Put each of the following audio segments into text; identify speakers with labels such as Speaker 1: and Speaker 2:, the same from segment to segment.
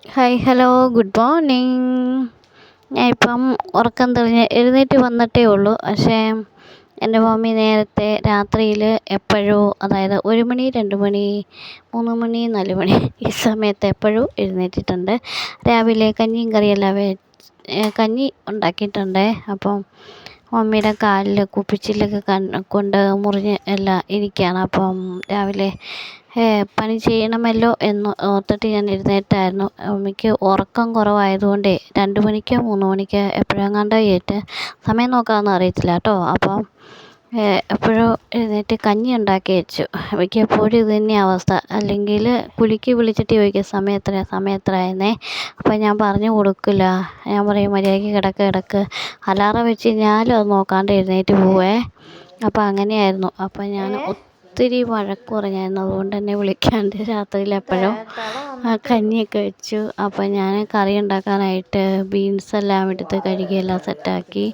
Speaker 1: Hi hello good morning. ഞാൻ ഇപ്പം ഉറക്കം തെളിഞ്ഞ് എഴുന്നേറ്റ് വന്നിട്ടേ ഉള്ളൂ. പക്ഷേ എൻ്റെ മമ്മി നേരത്തെ രാത്രിയിൽ എപ്പോഴോ, അതായത് 1 മണി 2 മണി 3 മണി 4 മണി ഈ സമയത്ത് എപ്പോഴും എഴുന്നേറ്റിട്ടുണ്ട്. രാവിലെ കഞ്ഞിയും കറിയെല്ലാം കഞ്ഞി ഉണ്ടാക്കിയിട്ടുണ്ട്. അപ്പം മമ്മിയുടെ കാലിൽ കുപ്പിച്ചില്ലൊക്കെ കൊണ്ട് മുറിഞ്ഞ് എല്ലാം ഇരിക്കുകയാണ്. അപ്പം രാവിലെ പണി ചെയ്യണമല്ലോ എന്ന് ഓർത്തിട്ട് ഞാൻ എഴുന്നേറ്റായിരുന്നു. മമ്മിക്ക് ഉറക്കം കുറവായതുകൊണ്ടേ 2 മണിക്കോ 3 മണിക്കോ എപ്പോഴെങ്ങാണ്ടോ സമയം നോക്കാമെന്ന് അറിയത്തില്ല കേട്ടോ. അപ്പം എപ്പോഴോ എഴുന്നേറ്റ് കഞ്ഞി ഉണ്ടാക്കി വെച്ചു. മിക്കപ്പോഴും ഇത് തന്നെയാണ് അവസ്ഥ. അല്ലെങ്കിൽ കുലുക്കി വിളിച്ചിട്ട് ചോദിക്കും സമയം എത്രയായെന്നേ. അപ്പം ഞാൻ പറഞ്ഞു കൊടുക്കില്ല. ഞാൻ പറയും മര്യാദയ്ക്ക് കിടക്ക്. അലാറം വെച്ച് കഴിഞ്ഞാലും അത് നോക്കാണ്ട് എഴുന്നേറ്റ് പോവേ. അപ്പം അങ്ങനെയായിരുന്നു. അപ്പം ഞാൻ ഒത്തിരി വഴക്ക് പറഞ്ഞായിരുന്നു. അതുകൊണ്ട് തന്നെ വിളിക്കാണ്ട് രാത്രിയിൽ എപ്പോഴും കഞ്ഞിയൊക്കെ വെച്ചു. അപ്പം ഞാൻ കറി ഉണ്ടാക്കാനായിട്ട് ബീൻസെല്ലാം എടുത്ത് കഴുകിയെല്ലാം സെറ്റാക്കി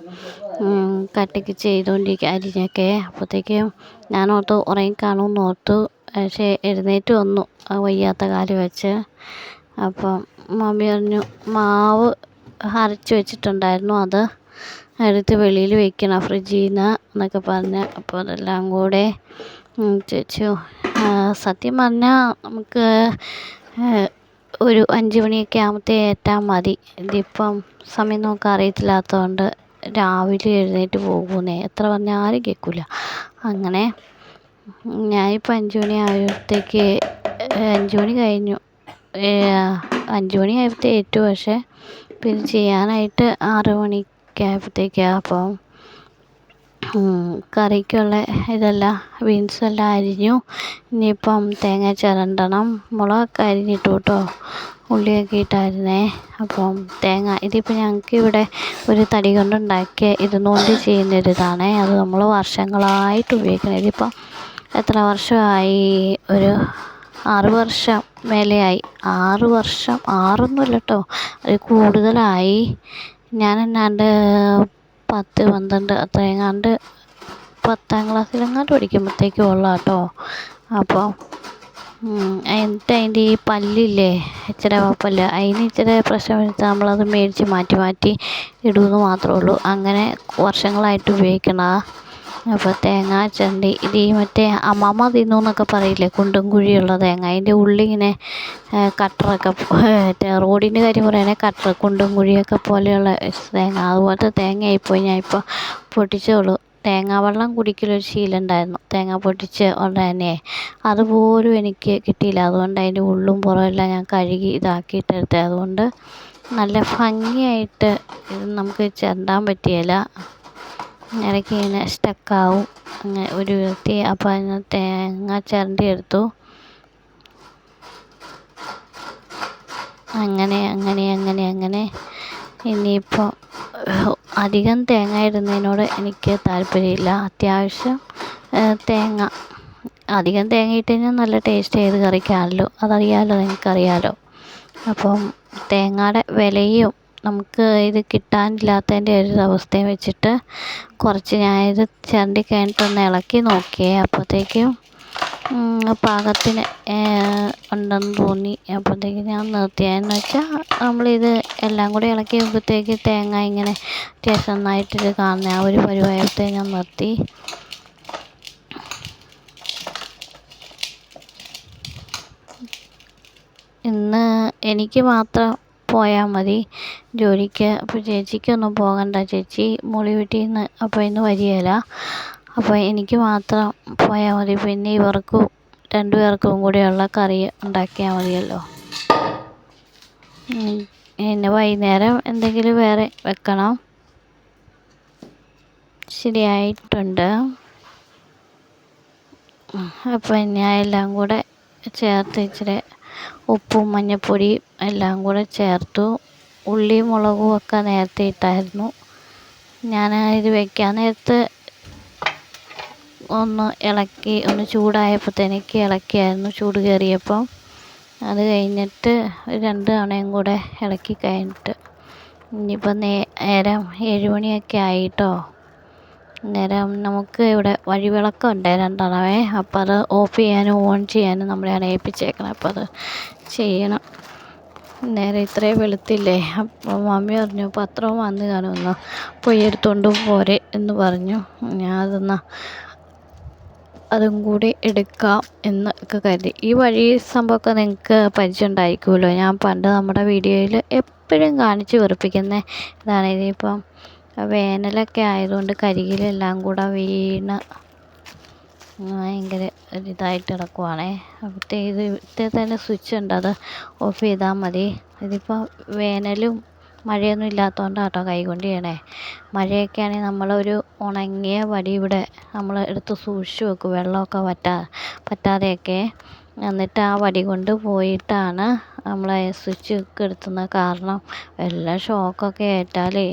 Speaker 1: കട്ടിക്ക് ചെയ്തുകൊണ്ടിരിക്കുക അരിഞ്ഞൊക്കെ. അപ്പോഴത്തേക്കും ഞാൻ ഓർത്തു ഉറങ്ങിക്കാണുമെന്ന് ഓർത്തു. പക്ഷേ എഴുന്നേറ്റ് വന്നു വയ്യാത്ത കാല് വെച്ച്. അപ്പം മമ്മി പറഞ്ഞു മാവ് അരച്ച് വെച്ചിട്ടുണ്ടായിരുന്നു, അത് എടുത്ത് വെളിയിൽ വെക്കണം ഫ്രിഡ്ജിൽ നിന്ന് എന്നൊക്കെ പറഞ്ഞ്. അപ്പോൾ അതെല്ലാം കൂടെ ചോദിച്ചു. സത്യം പറഞ്ഞാൽ നമുക്ക് ഒരു 5 മണിയൊക്കെ ആകുമ്പോഴത്തേ ഏറ്റാൽ മതി. ഇതിപ്പം സമയം നോക്കാൻ അറിയത്തില്ലാത്തതുകൊണ്ട് രാവിലെ എഴുന്നേറ്റ് പോകുന്നേ, എത്ര പറഞ്ഞാലും കേൾക്കില്ല. അങ്ങനെ ഞാനിപ്പോൾ 5 മണി ആയപ്പോഴത്തേക്ക് 5 മണി കഴിഞ്ഞു. 5 മണി ആയപ്പോഴത്തേ ഏറ്റു. പക്ഷേ പിന്നെ ചെയ്യാനായിട്ട് 6 മണിയൊക്കെ ആയപ്പോഴത്തേക്കാണ്. അപ്പം കറിക്കുള്ള ഇതെല്ലാം ബീൻസെല്ലാം അരിഞ്ഞു. ഇനിയിപ്പം തേങ്ങ ചിരണ്ടണം. മുളകൊക്കെ അരിഞ്ഞിട്ടു കേട്ടോ, ഉള്ളിയൊക്കെ ഇട്ടായിരുന്നേ. അപ്പം ഇതിപ്പോൾ ഞങ്ങൾക്കിവിടെ ഒരു തടി കൊണ്ടുണ്ടാക്കിയ ഇരുന്നുകൊണ്ട് ചെയ്യുന്നൊരിതാണേ. അത് നമ്മൾ വർഷങ്ങളായിട്ട് ഉപയോഗിക്കണം. ഇതിപ്പം എത്ര വർഷമായി? ഒരു 6 വർഷം മേലെയായി. 6 വർഷം, 6 കേട്ടോ, അത് കൂടുതലായി. ഞാനെന്നാണ്ട് 10 12 അത്രയെങ്ങാണ്ട് 10ാം ക്ലാസ്സിലെങ്ങാണ്ട് പഠിക്കുമ്പോഴത്തേക്കും ഉള്ള കേട്ടോ. അപ്പോൾ എന്നിട്ട് അതിൻ്റെ ഈ പല്ലില്ലേ, ഇച്ചിരി പല്ല്, അതിന് ഇച്ചിരി പ്രശ്നം വരുത്താൽ നമ്മളത് മേടിച്ച് മാറ്റി ഇടുമെന്ന് മാത്രമേ ഉള്ളൂ. അങ്ങനെ വർഷങ്ങളായിട്ട് ഉപയോഗിക്കണതാണ്. അപ്പോൾ തേങ്ങ ചിരണ്ടി ഇത് ഈ മറ്റേ അമ്മമ്മ തിന്നു എന്നൊക്കെ പറയില്ലേ, കുണ്ടും കുഴിയുള്ള തേങ്ങ. അതിൻ്റെ ഉള്ളിങ്ങനെ കട്ടറൊക്കെ, റോഡിൻ്റെ കാര്യം പറയുകയാണെങ്കിൽ കട്ടർ, കുണ്ടും കുഴിയൊക്കെ പോലെയുള്ള തേങ്ങ, അതുപോലത്തെ തേങ്ങയായിപ്പോയി. ഞാനിപ്പോൾ പൊട്ടിച്ചോളൂ. തേങ്ങാ വെള്ളം കുടിക്കലൊരു ശീലം ഉണ്ടായിരുന്നു. തേങ്ങ പൊട്ടിച്ച് ഉടനെ അതുപോലും എനിക്ക് കിട്ടിയില്ല. അതുകൊണ്ട് അതിൻ്റെ ഉള്ളും പുറമെല്ലാം ഞാൻ കഴുകി ഇതാക്കിയിട്ടെടുത്തത്. അതുകൊണ്ട് നല്ല ഭംഗിയായിട്ട് ഇത് നമുക്ക് ചിരണ്ടാൻ പറ്റിയില്ല. ഇടയ്ക്ക് ഇങ്ങനെ സ്റ്റക്കാവും അങ്ങനെ ഒരു വിധത്തി. അപ്പോൾ അതിന് തേങ്ങ ചിരണ്ടി എടുത്തു. അങ്ങനെ ഇനിയിപ്പോൾ അധികം തേങ്ങ ഇടുന്നതിനോട് എനിക്ക് താല്പര്യമില്ല. അത്യാവശ്യം തേങ്ങ, അധികം തേങ്ങ ഇട്ട് കഴിഞ്ഞാൽ നല്ല ടേസ്റ്റ് ഏത് കറിക്കാണല്ലോ, അതറിയാമല്ലോ, നിങ്ങൾക്കറിയാമല്ലോ. അപ്പം തേങ്ങയുടെ വിലയും നമുക്ക് ഇത് കിട്ടാനില്ലാത്തതിൻ്റെ ഒരു അവസ്ഥയും വെച്ചിട്ട് കുറച്ച് ഞാനിത് ചിരണ്ടി കഴിഞ്ഞിട്ടൊന്ന് ഇളക്കി നോക്കിയേ. അപ്പോഴത്തേക്കും പാകത്തിന് ഉണ്ടെന്ന് തോന്നി. അപ്പോഴത്തേക്ക് ഞാൻ നിർത്തിയെന്ന് വെച്ചാൽ നമ്മളിത് എല്ലാം കൂടി ഇളക്കി വരുമ്പോഴത്തേക്ക് തേങ്ങ ഇങ്ങനെ അത്യാവശ്യം നന്നായിട്ടിത് കാണുന്ന ആ ഒരു പരുവായപ്പോഴത്തേക്ക് ഞാൻ നിർത്തി. ഇന്ന് എനിക്ക് മാത്രം പോയാൽ മതി ജോലിക്ക്. അപ്പോൾ ചേച്ചിക്കൊന്നും പോകണ്ട, ചേച്ചി മോളി വീട്ടിൽ നിന്ന് അപ്പോൾ ഇന്ന് വരികയില്ല. അപ്പോൾ എനിക്ക് മാത്രം പോയാൽ മതി. പിന്നെ ഇവർക്കും 2 പേർക്കും കൂടെയുള്ള കറി ഉണ്ടാക്കിയാൽ മതിയല്ലോ. പിന്നെ വൈകുന്നേരം എന്തെങ്കിലും വേറെ വെക്കണം. ശരിയായിട്ടുണ്ട്. അപ്പോൾ ഞാൻ എല്ലാം കൂടെ ചേർത്ത് ഇച്ചിരി ഉപ്പും മഞ്ഞൾപ്പൊടിയും എല്ലാം കൂടെ ചേർത്തു. ഉള്ളിയും മുളകും ഒക്കെ നേരത്തെ ഇട്ടായിരുന്നു. ഞാൻ ഇത് വെക്കാൻ നേരത്ത് ഒന്ന് ഇളക്കി, ഒന്ന് ചൂടായപ്പോഴത്തേക്ക് ഇളക്കിയായിരുന്നു, ചൂട് കയറിയപ്പം. അത് കഴിഞ്ഞിട്ട് 2 തവണയും കൂടെ ഇളക്കി കഴിഞ്ഞിട്ട് ഇനിയിപ്പോൾ നേരം 7 മണിയൊക്കെ ആയിട്ടോ. നേരം നമുക്ക് ഇവിടെ വഴിവിളക്കുണ്ട് 2 അപ്പോൾ അത് ഓഫ് ചെയ്യാനും ഓൺ ചെയ്യാനും നമ്മളെയാണ് ഏൽപ്പിച്ചേക്കണം. അപ്പോൾ അത് ചെയ്യണം. നേരെ ഇത്രയും വെളുത്തില്ലേ. അപ്പോൾ മമ്മി പറഞ്ഞു പത്രവും വന്ന് കാണുമെന്ന്, പോയി എടുത്തുകൊണ്ട് പോരെ എന്ന് പറഞ്ഞു. ഞാൻ അതും കൂടി എടുക്കാം എന്നൊക്കെ കരുതി. ഈ വഴി സംഭവമൊക്കെ നിങ്ങൾക്ക് പരിചയം ഉണ്ടായിരിക്കുമല്ലോ. ഞാൻ പണ്ട് നമ്മുടെ വീഡിയോയിൽ എപ്പോഴും കാണിച്ച് വെറുപ്പിക്കുന്ന ഇതാണ്. ഇതിപ്പം വേനലൊക്കെ ആയതുകൊണ്ട് കരിയിലെല്ലാം കൂടെ വീണ് ഭയങ്കര ഒരിതായിട്ട് കിടക്കുവാണേ. അപ്പോഴത്തെ ഇതിൽ തന്നെ സ്വിച്ച് ഉണ്ട്, അത് ഓഫ് ചെയ്താൽ മതി. ഇതിപ്പോൾ വേനലും മഴയൊന്നും ഇല്ലാത്തതുകൊണ്ടാണ് കേട്ടോ കൈകൊണ്ട് ചെയ്യണേ. മഴയൊക്കെ ആണെങ്കിൽ നമ്മളൊരു ഉണങ്ങിയ വടി ഇവിടെ നമ്മൾ എടുത്ത് സൂക്ഷിച്ച് വെക്കും, വെള്ളമൊക്കെ പറ്റാതെയൊക്കെ. എന്നിട്ട് ആ വടി കൊണ്ട് പോയിട്ടാണ് നമ്മളെ സ്വിച്ച് കെടുത്തുന്നത്. കാരണം വല്ല ഷോക്കൊക്കെ ഏറ്റാലേ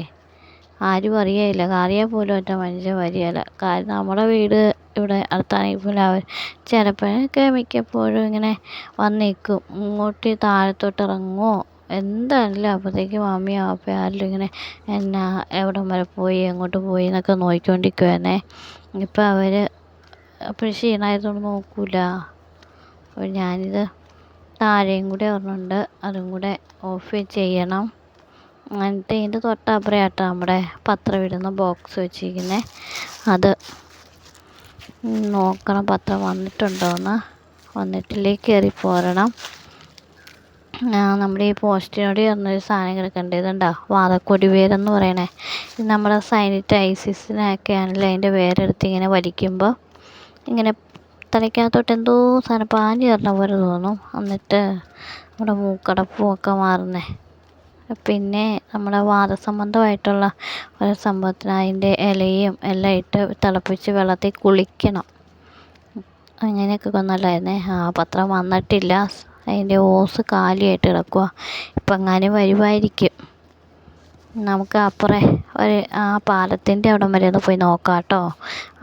Speaker 1: ആരും അറിയയില്ല, കാറിയാൽ പോലും ഒറ്റ മനുഷ്യൻ വരികയില്ല. കാരണം നമ്മുടെ വീട് ഇവിടെ അടുത്താണെങ്കിൽ പോലും അവർ ചിലപ്പോഴൊക്കെ മിക്കപ്പോഴും ഇങ്ങനെ വന്ന് നിൽക്കും. ഇങ്ങോട്ട് താഴത്തോട്ട് ഇറങ്ങുമോ എന്താണല്ലോ. അപ്പോഴത്തേക്ക് മമ്മിയോ അപ്പം ആരെങ്കിലും ഇങ്ങനെ എന്നാ എവിടം വരെ പോയി എങ്ങോട്ട് പോയി എന്നൊക്കെ നോക്കിക്കൊണ്ടിരിക്കുവായിരുന്നേ. ഇപ്പം അവർ അപ്പോൾ ക്ഷീണമായതുകൊണ്ട് നോക്കൂല. അപ്പോൾ ഞാനിത് താഴെയും കൂടെ ഒരെണ്ണമുണ്ട്, അതും കൂടെ ഓഫ് ചെയ്യണം. എന്നിട്ട് ഇതിൻ്റെ തൊട്ടപ്പുറമായിട്ടോ നമ്മുടെ പത്രം ഇടുന്ന ബോക്സ് വെച്ചിരിക്കുന്നത്. അത് നോക്കണം പത്രം വന്നിട്ടുണ്ടോയെന്ന്. വന്നിട്ടില്ലേ കയറി പോരണം. നമ്മുടെ ഈ പോസ്റ്റിനോട് ചേർന്നൊരു സാധനം കിടക്കേണ്ടത് ഇതുണ്ടോ, വാതക്കൊടി വേരെന്ന് പറയണേ. ഇത് നമ്മുടെ സാനിറ്റൈസിസിനൊക്കെ ആണല്ലോ അതിൻ്റെ വേരെടുത്ത് ഇങ്ങനെ വലിക്കുമ്പോൾ ഇങ്ങനെ തലയ്ക്കകത്തോട്ട് എന്തോ സാധനം പാഞ്ഞ് കയറണ പോലെ തോന്നും. എന്നിട്ട് നമ്മുടെ മൂക്കടപ്പും ഒക്കെ മാറുന്നേ. പിന്നെ നമ്മുടെ വാതസംബന്ധമായിട്ടുള്ള ഒരു സംഭവത്തിന് അതിൻ്റെ ഇലയും എല്ലാം ഇട്ട് തിളപ്പിച്ച് വെള്ളത്തിൽ കുളിക്കണം. അങ്ങനെയൊക്കെ നല്ലതായിരുന്നേ. പത്രം വന്നിട്ടില്ല, അതിൻ്റെ ഓസ് കാലിയായിട്ട് കിടക്കുക. ഇപ്പം എങ്ങാനും വരുമായിരിക്കും. നമുക്ക് അപ്പുറം ഒരു ആ പാലത്തിൻ്റെ അവിടം വരെ ഒന്ന് പോയി നോക്കാം കേട്ടോ.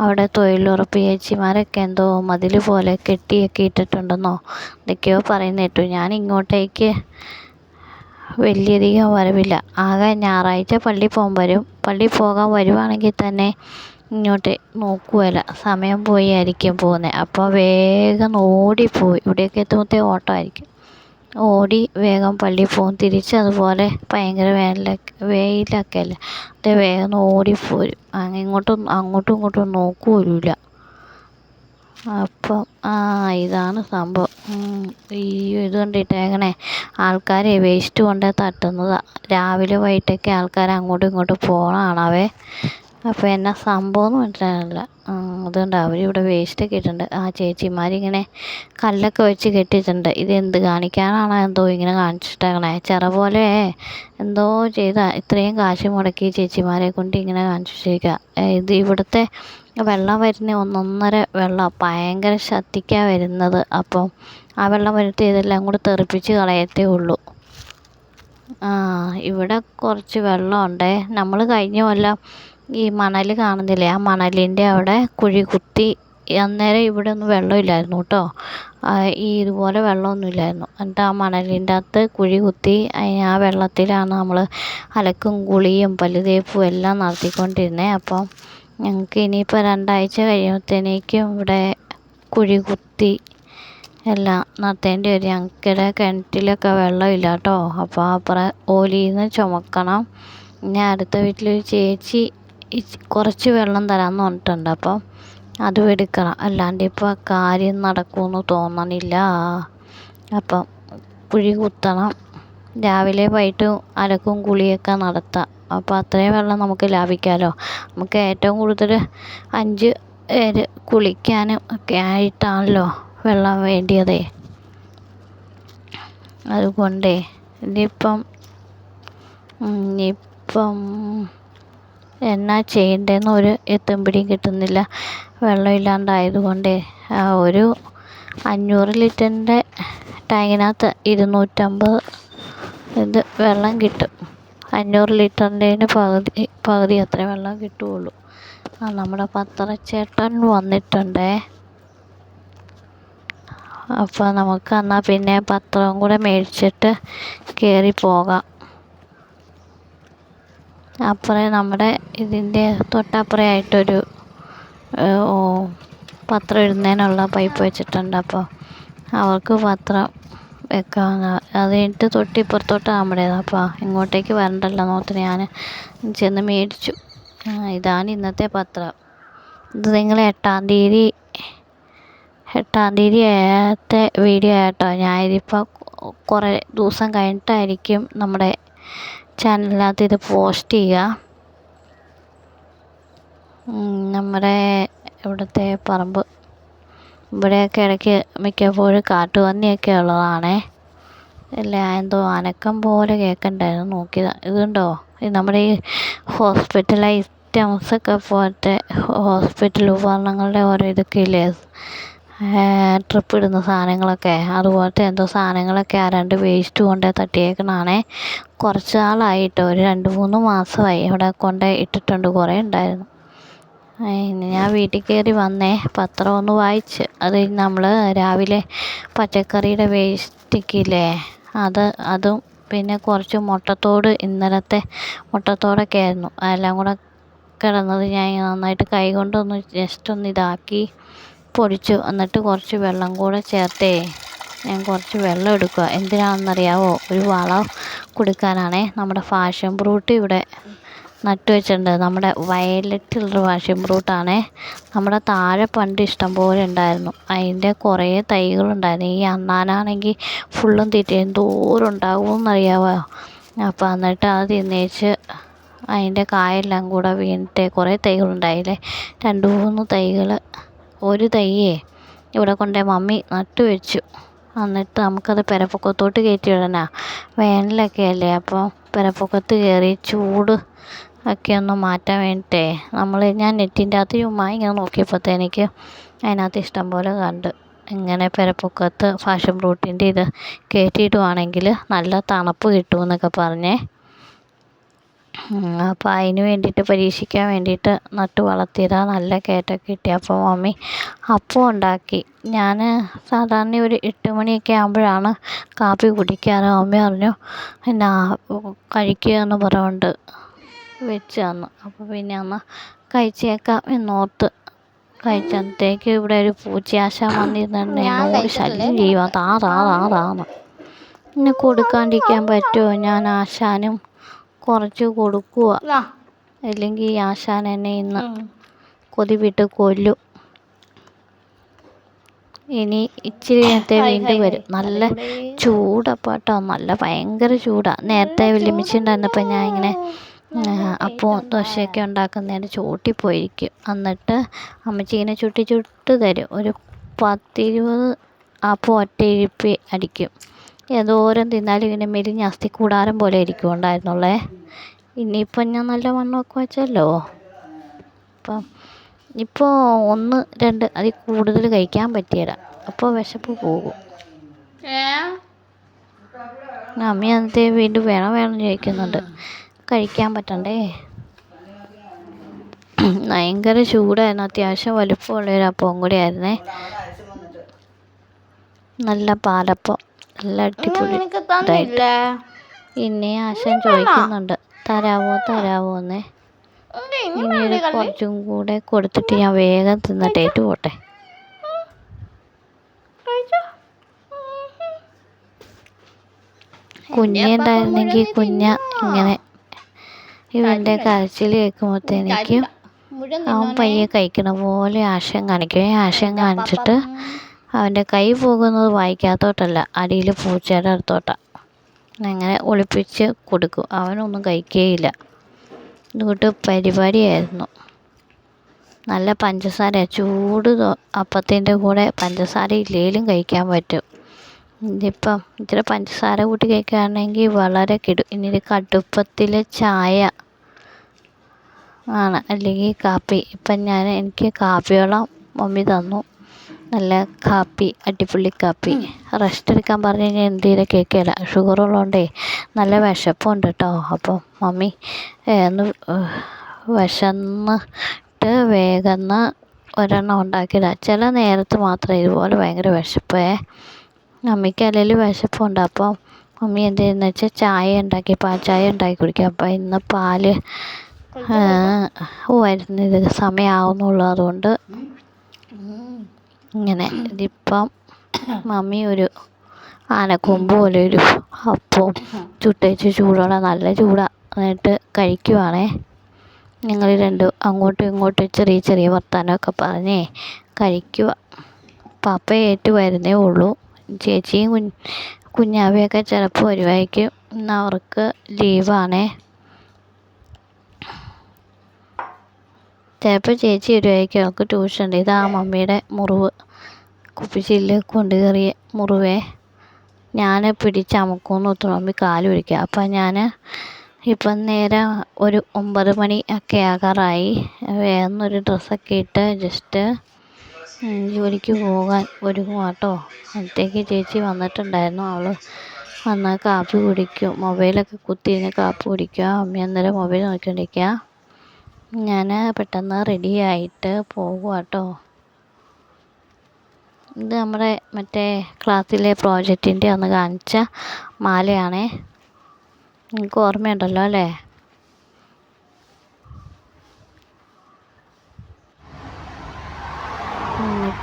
Speaker 1: അവിടെ തൊഴിലുറപ്പ് ചേച്ചിമാരൊക്കെ എന്തോ മതിൽ പോലെ കെട്ടിയൊക്കെ ഇട്ടിട്ടുണ്ടെന്നോ എന്തൊക്കെയോ പറയുന്നത് കേട്ടു. ഞാൻ ഇങ്ങോട്ടേക്ക് വലിയധികം വരവില്ല. ആകെ ഞായറാഴ്ച പള്ളിയിൽ പോകാൻ വരുവാണെങ്കിൽ തന്നെ ഇങ്ങോട്ട് നോക്കുകയില്ല, സമയം പോയി ആയിരിക്കും പോകുന്നത്. അപ്പോൾ വേഗം ഓടിപ്പോയി, ഇവിടെയൊക്കെ എത്തുമ്പോഴത്തേ ഓട്ടമായിരിക്കും. ഓടി വേഗം പള്ളിയിൽ പോകും. തിരിച്ചതുപോലെ ഭയങ്കര വെയിലൊക്കെ അല്ലേ, അത് വേഗം ഓടിപ്പോരും. അങ്ങോട്ടും ഇങ്ങോട്ടും നോക്കുകയില്ല. അപ്പം ഇതാണ് സംഭവം. ഈ ഇത് കണ്ടിട്ടേക്കണേ, ആൾക്കാരെ വേസ്റ്റ് കൊണ്ട് തട്ടുന്നതാണ്. രാവിലെ വൈകിട്ടൊക്കെ ആൾക്കാർ അങ്ങോട്ടും ഇങ്ങോട്ടും പോകണമാണവേ. അപ്പോൾ എന്നാ സംഭവം എന്ന് മനസ്സിലാകുന്നില്ല. അതുകൊണ്ട് അവരിവിടെ വേസ്റ്റൊക്കെ ഇട്ടിട്ടുണ്ട്. ചേച്ചിമാരിങ്ങനെ കല്ലൊക്കെ വെച്ച് കെട്ടിയിട്ടുണ്ട്. ഇതെന്ത് കാണിക്കാനാണോ എന്തോ ഇങ്ങനെ കാണിച്ചിട്ടേക്കണേ. ചിറ പോലെ എന്തോ ഇത്രയും കാശ് മുടക്കി ചേച്ചിമാരെ കൊണ്ട് ഇങ്ങനെ കാണിച്ചു വെച്ചേക്കുക. ഇത് ഇവിടുത്തെ വെള്ളം വരുന്ന ഒന്നൊന്നര വെള്ളം, ഭയങ്കര ശക്തിക്കാണ് വരുന്നത്. അപ്പം ആ വെള്ളം വരുത്തി ഇതെല്ലാം കൂടെ തെറിപ്പിച്ച് കളയത്തേ ഉള്ളൂ. ഇവിടെ കുറച്ച് വെള്ളമുണ്ടേ. നമ്മൾ കഴിഞ്ഞ കൊല്ലം ഈ മണൽ കാണുന്നില്ലേ, ആ മണലിൻ്റെ അവിടെ കുഴി കുത്തി. അന്നേരം ഇവിടെ ഒന്നും വെള്ളമില്ലായിരുന്നു കേട്ടോ. ഇതുപോലെ വെള്ളമൊന്നുമില്ലായിരുന്നു. എന്നിട്ട് ആ മണലിൻ്റെ അകത്ത് കുഴി കുത്തി ആ വെള്ളത്തിലാണ് നമ്മൾ അലക്കും കുളിയും പല്ല് തേപ്പും എല്ലാം നടത്തിക്കൊണ്ടിരുന്നത്. അപ്പം ഞങ്ങൾക്ക് ഇനിയിപ്പോൾ 2 ആഴ്ച കഴിയുമ്പോഴത്തേക്കും ഇവിടെ കുഴി കുത്തി എല്ലാം നടത്തേണ്ടി വരും. ഞങ്ങൾക്കിടെ കിണറ്റിലൊക്കെ വെള്ളമില്ല കേട്ടോ. അപ്പോൾ അപ്പുറം ഓലിയിൽ നിന്ന് ചുമക്കണം. പിന്നെ അടുത്ത വീട്ടിലൊരു ചേച്ചി കുറച്ച് വെള്ളം തരാമെന്ന് പറഞ്ഞിട്ടുണ്ട്. അപ്പം അതും എടുക്കണം, അല്ലാണ്ട് ഇപ്പോൾ കാര്യം നടക്കുമെന്ന് തോന്നണില്ല. അപ്പം കുഴി കുത്തണം, രാവിലെ വൈകിട്ടും അലക്കും കുളിയൊക്കെ നടത്താം. അപ്പോൾ അത്രയും വെള്ളം നമുക്ക് ലാഭിക്കാമല്ലോ. നമുക്ക് ഏറ്റവും കൂടുതൽ 5 പേര് കുളിക്കാനും ഒക്കെ ആയിട്ടാണല്ലോ വെള്ളം വേണ്ടിയത്. അതുകൊണ്ടേ ഇനിയിപ്പം എന്നാ ചെയ്യേണ്ടതെന്ന് ഒരു എത്തും പിടിയും കിട്ടുന്നില്ല. വെള്ളമില്ലാണ്ടായതുകൊണ്ടേ ഒരു 500 ലിറ്ററിൻ്റെ ടാങ്കിനകത്ത് 250 ഇത് വെള്ളം കിട്ടും. 500 ലിറ്ററിൻ്റെ പകുതി അത്രേ വെള്ളം കിട്ടുകയുള്ളൂ. നമ്മുടെ പത്രച്ചേട്ടൻ വന്നിട്ടുണ്ടേ. അപ്പോൾ നമുക്ക് എന്നാൽ പിന്നെ പത്രവും കൂടെ മേടിച്ചിട്ട് കയറി പോകാം. അപ്പുറം നമ്മുടെ ഇതിൻ്റെ തൊട്ടപ്പുറമായിട്ടൊരു പത്രം ഇടുന്നതിനുള്ള പൈപ്പ് വെച്ചിട്ടുണ്ട്. അപ്പോൾ അവർക്ക് പത്രം വെക്കാമെന്ന്. അത് കഴിഞ്ഞിട്ട് തൊട്ടിപ്പുറത്തോട്ട് നമ്മുടേത്. അപ്പോൾ ഇങ്ങോട്ടേക്ക് വരണ്ടല്ലോ നോർത്ത് ഞാൻ ചെന്ന് മേടിച്ചു. ഇതാണ് ഇന്നത്തെ പത്രം. ഇത് നിങ്ങൾ 8-ാം തീയതിയത്തെ വീഡിയോ ആട്ടോ. ഞാനിതിപ്പോൾ കുറേ ദിവസം കഴിഞ്ഞിട്ടായിരിക്കും നമ്മുടെ ചാനലിനകത്ത് ഇത് പോസ്റ്റ് ചെയ്യുക. നമ്മുടെ ഇവിടുത്തെ പറമ്പ് ഇവിടെയൊക്കെ ഇടയ്ക്ക് മിക്കപ്പോഴും കാട്ടുപന്നിയൊക്കെ ഉള്ളതാണേ. ഇല്ല, എന്തോ അനക്കം പോലെ കേൾക്കണ്ടായിരുന്നു, നോക്കിയതാണ്. ഇതുണ്ടോ, ഇത് നമ്മുടെ ഈ ഹോസ്പിറ്റൽ ഐറ്റംസൊക്കെ പോലത്തെ ഹോസ്പിറ്റൽ ഉപകരണങ്ങളുടെ ഓരോ ഇതൊക്കെ ഇല്ലേ, ട്രിപ്പ് ഇടുന്ന സാധനങ്ങളൊക്കെ, അതുപോലത്തെ എന്തോ സാധനങ്ങളൊക്കെ ആരാണ്ട് വേസ്റ്റ് കൊണ്ട് തട്ടിയേക്കണാണേ. കുറച്ച് നാളായിട്ടോ, ഒരു 2-3 മാസമായി ഇവിടെ കൊണ്ട് ഇട്ടിട്ടുണ്ട്. കുറേ ഉണ്ടായിരുന്നു. ഞാൻ വീട്ടിൽ കയറി വന്നേ, പത്രം ഒന്ന് വായിച്ച്. അത് നമ്മൾ രാവിലെ പച്ചക്കറിയുടെ വേസ്റ്റൊക്കെ ഇല്ലേ, അതും പിന്നെ കുറച്ച് മുട്ടത്തോട്, ഇന്നലത്തെ മുട്ടത്തോടൊക്കെ ആയിരുന്നു. അതെല്ലാം കൂടെ കിടന്നത് ഞാൻ നന്നായിട്ട് കൈ കൊണ്ടൊന്ന് ജസ്റ്റ് ഒന്ന് ഇതാക്കി പൊടിച്ചു. എന്നിട്ട് കുറച്ച് വെള്ളം കൂടെ ചേർത്തേ ഞാൻ കുറച്ച് വെള്ളം എടുക്കുക. എന്തിനാണെന്നറിയാവോ? ഒരു വളം കൊടുക്കാനാണേ. നമ്മുടെ ഫാഷൻ ഫ്രൂട്ട് ഇവിടെ നട്ടു വെച്ചിട്ടുണ്ട്. നമ്മുടെ വയലറ്റുള്ളൊരു ഫാഷൻ ഫ്രൂട്ടാണേ. നമ്മുടെ താഴെ പണ്ട് ഇഷ്ടം പോലെ ഉണ്ടായിരുന്നു. അതിൻ്റെ കുറേ തൈകളുണ്ടായിരുന്നു. ഈ അണ്ണാനാണെങ്കിൽ ഫുള്ളും തീറ്റ എന്തോരം ഉണ്ടാകുമെന്നറിയാമോ. അപ്പോൾ എന്നിട്ട് അത് തിന്നേച്ച് അതിൻ്റെ കായെല്ലാം കൂടെ വീണിട്ട് കുറേ തൈകളുണ്ടായില്ലേ. 2-3 തൈകൾ, ഒരു തൈയേ ഇവിടെ കൊണ്ടേ മമ്മി നട്ടു വെച്ചു. എന്നിട്ട് നമുക്കത് പെരപ്പൊക്കത്തോട്ട് കയറ്റി വിടാനാ. വേനലൊക്കെ അല്ലേ, അപ്പോൾ പെരപ്പൊക്കത്ത് കയറി ചൂട് ഒക്കെ ഒന്ന് മാറ്റാൻ വേണ്ടിയിട്ടേ ഞാൻ നെറ്റിൻ്റെ അകത്ത് ചുമ്മാ ഇങ്ങനെ നോക്കിയപ്പോഴത്തേക്ക് അതിനകത്ത് ഇഷ്ടം പോലെ കണ്ട്. ഇങ്ങനെ പെരപ്പൊക്കത്ത് ഫാഷൻ ഫ്രൂട്ടിൻ്റെ ഇത് കയറ്റിയിടുവാണെങ്കിൽ നല്ല തണുപ്പ് കിട്ടുമെന്നൊക്കെ പറഞ്ഞേ. അപ്പോൾ അതിന് വേണ്ടിയിട്ട് പരീക്ഷിക്കാൻ വേണ്ടിയിട്ട് നട്ട് വളർത്തിയതാണ്. നല്ല കയറ്റൊക്കെ കിട്ടി. അപ്പോൾ മമ്മി അപ്പം ഉണ്ടാക്കി. ഞാൻ സാധാരണ ഒരു 8 മണിയൊക്കെ ആകുമ്പോഴാണ് കാപ്പി കുടിക്കാറ്. മമ്മി പറഞ്ഞു പിന്നെ കഴിക്കുക എന്ന് പറഞ്ഞുകൊണ്ട് വെച്ച് തന്നു. അപ്പോൾ പിന്നെ അന്ന് കഴിച്ചേക്കാം എന്നോർത്ത് കഴിച്ചത്തേക്ക് ഇവിടെ ഒരു പൂച്ചയാശാൻ വന്നിരുന്നു എന്നോട് ശല്യം ചെയ്യുക. താന്ന് പിന്നെ കൊടുക്കാണ്ടിരിക്കാൻ പറ്റുമോ? ഞാൻ ആശാനും കുറച്ച് കൊടുക്കുക, അല്ലെങ്കിൽ ഈ ആശാൻ എന്നെ ഇന്ന് കൊതി വിട്ട് കൊല്ലും. ഇനി ഇച്ചിരി നേരത്തെ വീണ്ടും വരും. നല്ല ചൂടപ്പാട്ടോ, നല്ല ഭയങ്കര ചൂടാണ്. നേരത്തെ വെല്ലുമിച്ചുണ്ടായിരുന്നപ്പോൾ ഞാൻ ഇങ്ങനെ അപ്പോൾ ദോശയൊക്കെ ഉണ്ടാക്കുന്നതിന് ചോട്ടിപ്പോയിരിക്കും. എന്നിട്ട് അമ്മച്ചി ഇങ്ങനെ ചുട്ട് തരും. ഒരു 10-20 അപ്പോൾ ഒറ്റയിരുപ്പി അടിക്കും. എന്തോരം തിന്നാലും ഇങ്ങനെ മെലിഞ്ഞ അസ്ഥി കൂടാരം പോലെ ഇരിക്കും ഉണ്ടായിരുന്നുള്ളേ. ഇനിയിപ്പം ഞാൻ നല്ല വണ്ണമൊക്കെ വെച്ചല്ലോ. അപ്പം ഇപ്പോൾ 1-2 അതിൽ കൂടുതൽ കഴിക്കാൻ പറ്റിയില്ല. അപ്പോൾ വിശപ്പ് പോകും. അമ്മ അന്നത്തെ വീണ്ടും വേണം ചോദിക്കുന്നുണ്ട്. കഴിക്കാൻ പറ്റണ്ടേ. ഭയങ്കര ചൂടായിരുന്നു. അത്യാവശ്യം വലുപ്പമുള്ളൊരു അപ്പവും കൂടി ആയിരുന്നേ. നല്ല പാലപ്പം, നല്ല അടിപൊളി. പിന്നെ ആശാൻ ചോദിക്കുന്നുണ്ട് തരാവോന്നേ. ഇനി ഒരു കുറച്ചും കൂടെ കൊടുത്തിട്ട് ഞാൻ വേഗം തിന്നിട്ടേറ്റ് പോട്ടെ. കുഞ്ഞുണ്ടായിരുന്നെങ്കിൽ ഇങ്ങനെ ഇവൻ്റെ കരച്ചിൽ കേൾക്കുമ്പോഴത്തേക്കും അവൻ പയ്യെ കഴിക്കണ പോലെ ആശയം കാണിക്കും. ആശയം കാണിച്ചിട്ട് അവൻ്റെ കൈ പോകുന്നത് വായിക്കാത്തോട്ടല്ല, അടിയിൽ പൂച്ചയുടെ അടുത്തോട്ടാണ്. അങ്ങനെ ഒളിപ്പിച്ച് കൊടുക്കും. അവനൊന്നും കഴിക്കുകയില്ല. ഇതുകൊണ്ട് പരിപാടിയായിരുന്നു. നല്ല പഞ്ചസാര, ചൂട് അപ്പത്തിൻ്റെ കൂടെ പഞ്ചസാര ഇല്ലേലും കഴിക്കാൻ പറ്റും. ഇതിപ്പം ഇച്ചിരി പഞ്ചസാര കൂട്ടി കഴിക്കുകയാണെങ്കിൽ വളരെ കിടും. ഇനി ഒരു കടുപ്പത്തിൽ ചായ ആണ്, അല്ലെങ്കിൽ കാപ്പി. ഇപ്പം എനിക്ക് കാപ്പി വെള്ളം മമ്മി തന്നു. നല്ല കാപ്പി, അടിപൊളി കാപ്പി. റെസ്റ്റ് എടുക്കാൻ പറഞ്ഞു കഴിഞ്ഞാൽ എന്തെങ്കിലും കേൾക്കില്ല. ഷുഗറുള്ളതുകൊണ്ടേ നല്ല വിശപ്പുണ്ട് കേട്ടോ. അപ്പോൾ മമ്മി ഒന്ന് വിശന്നിട്ട് വേഗം ഒരെണ്ണം ഉണ്ടാക്കിയതാണ്. ചില നേരത്ത് മാത്രമേ ഇതുപോലെ ഭയങ്കര വിശപ്പേ. മമ്മിക്ക് അല്ലെങ്കിൽ വിശപ്പുണ്ട്. അപ്പം മമ്മി എന്ത് ചെയ്യുന്നത് വെച്ചാൽ പാൽച്ചായ ഉണ്ടാക്കി കുടിക്കുക. അപ്പോൾ ഇന്ന് പാല് വരുന്നത് സമയമാവുന്നുള്ളൂ. അതുകൊണ്ട് ഇങ്ങനെ ഇതിപ്പം മമ്മി ഒരു ആനക്കൊമ്പ് പോലെ ഒരു അപ്പവും ചുട്ടേച്ച് ചൂടോടെ നല്ല ചൂടാണ്. എന്നിട്ട് കഴിക്കുവാണേ. ഞങ്ങൾ രണ്ടും അങ്ങോട്ടും ഇങ്ങോട്ടും ചെറിയ ചെറിയ വർത്തമാനമൊക്കെ പറഞ്ഞേ കഴിക്കുക. പപ്പ ഏറ്റു വരുന്നേ ഉള്ളൂ. ചേച്ചിയും കുഞ്ഞാവയൊക്കെ ചിലപ്പോൾ വരുമായിരിക്കും. ഇന്ന് അവർക്ക് ലീവാണേ. ചിലപ്പോൾ ചേച്ചി വരുമായിരിക്കും, അവൾക്ക് ട്യൂഷൻ ഉണ്ട്. ഇതാ മമ്മിയുടെ മുറിവ്, കുപ്പിച്ചില്ല് കൊണ്ട് കയറിയ മുറിവേ. ഞാൻ പിടിച്ചമുക്കുമെന്ന് ഒത്തു മമ്മി കാല് പിടിക്കുക. അപ്പം ഞാൻ ഇപ്പം നേരം ഒരു 9 മണി ഒക്കെ ആകാറായി. വേഗമൊരു ഡ്രസ്സൊക്കെ ഇട്ട് ജസ്റ്റ് ജോലിക്ക് പോകാൻ ഒരുങ്ങുക കേട്ടോ. അന്നത്തേക്ക് ചേച്ചി വന്നിട്ടുണ്ടായിരുന്നു. അവൾ വന്ന് കാപ്പി കുടിക്കും, മൊബൈലൊക്കെ കുത്തിയിരുന്ന് കാപ്പി കുടിക്കുക. അമ്മ അന്നേരം മൊബൈൽ നോക്കിക്കൊണ്ടിരിക്കുക. ഞാൻ പെട്ടെന്ന് റെഡി ആയിട്ട് പോകുക കേട്ടോ. ഇത് നമ്മുടെ മറ്റേ ക്ലാസ്സിലെ പ്രോജക്റ്റിൻ്റെ ഒന്ന് കാണിച്ച മാലയാണേ. നിങ്ങൾക്ക് ഓർമ്മയുണ്ടല്ലോ അല്ലേ?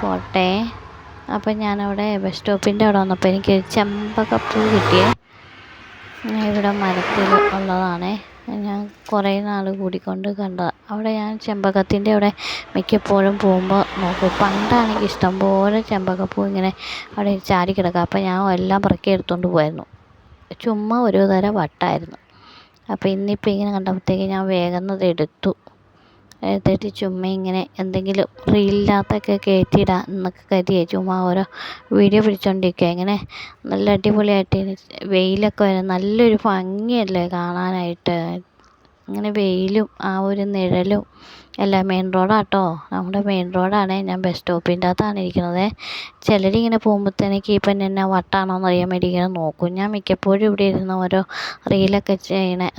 Speaker 1: പോട്ടെ. അപ്പം ഞാനവിടെ ബസ് സ്റ്റോപ്പിൻ്റെ അവിടെ വന്നപ്പോൾ എനിക്ക് ചെമ്പകപ്പൂ കിട്ടിയേ. ഇവിടെ മരത്തിൽ ഉള്ളതാണേ. ഞാൻ കുറേ നാൾ കൂടിക്കൊണ്ട് കണ്ടതാണ്. അവിടെ ഞാൻ ചെമ്പകത്തിൻ്റെ അവിടെ മിക്കപ്പോഴും പോകുമ്പോൾ നോക്കും. പണ്ടാണെങ്കിൽ ഇഷ്ടംപോലെ ചെമ്പകപ്പൂ ഇങ്ങനെ അവിടെ ചാടി കിടക്കുക. അപ്പം ഞാൻ എല്ലാം പറക്കി എടുത്തുകൊണ്ട് പോയിരുന്നു. ചുമ്മാ ഒരു തരം വട്ടായിരുന്നു. അപ്പോൾ ഇന്നിപ്പോൾ ഇങ്ങനെ കണ്ടപ്പോഴത്തേക്ക് ഞാൻ വേഗം അത് എടുത്തിട്ട് ചുമ്മാ ഇങ്ങനെ എന്തെങ്കിലും റീലിനകത്തൊക്കെ കയറ്റിയിടാം എന്നൊക്കെ കരുതിയേ ചുമ്മാ ഓരോ വീഡിയോ പിടിച്ചോണ്ടിരിക്കുക. ഇങ്ങനെ നല്ല അടിപൊളിയായിട്ട് വെയിലൊക്കെ വരും, നല്ലൊരു ഭംഗിയല്ലേ കാണാനായിട്ട്. ഇങ്ങനെ വെയിലും ആ ഒരു നിഴലും എല്ലാം. മെയിൻ റോഡാട്ടോ, നമ്മുടെ മെയിൻ റോഡാണ്. ഞാൻ ബസ് സ്റ്റോപ്പിൻ്റെ അകത്താണ് ഇരിക്കുന്നത്. ചിലരിങ്ങനെ പോകുമ്പോഴത്തേക്ക് ഇപ്പം എന്നെ വട്ടാണോന്ന് അറിയാൻ വേണ്ടി ഇങ്ങനെ നോക്കും. ഞാൻ മിക്കപ്പോഴും ഇവിടെ ഇരുന്ന് ഓരോ റീലൊക്കെ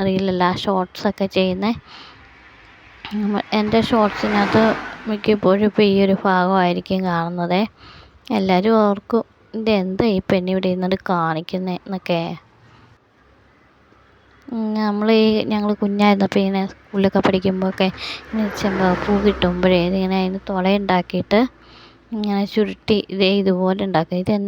Speaker 1: റീലല്ല ഷോർട്സൊക്കെ ചെയ്യുന്നത്. എൻ്റെ ഷോർട്സിനകത്ത് മിക്കപ്പോഴും ഇപ്പോൾ ഈ ഒരു ഭാഗമായിരിക്കും കാണുന്നത്. എല്ലാവരും ഓർക്കും ഇതെന്താ ഈ പെണ്ണ് ഇവിടെ ഇരുന്നിട്ട് കാണിക്കുന്നത് എന്നൊക്കെ. ഞങ്ങൾ കുഞ്ഞായിരുന്നപ്പോൾ ഇങ്ങനെ സ്കൂളിലൊക്കെ പഠിക്കുമ്പോഴൊക്കെ ഇങ്ങനെ ചെമ്പകപ്പൂ കിട്ടുമ്പോഴേ ഇതിങ്ങനെ അതിന് തുളയുണ്ടാക്കിയിട്ട് ഇങ്ങനെ ചുരുട്ടി ഇതുപോലെ ഉണ്ടാക്കുക. ഇതെന്നാ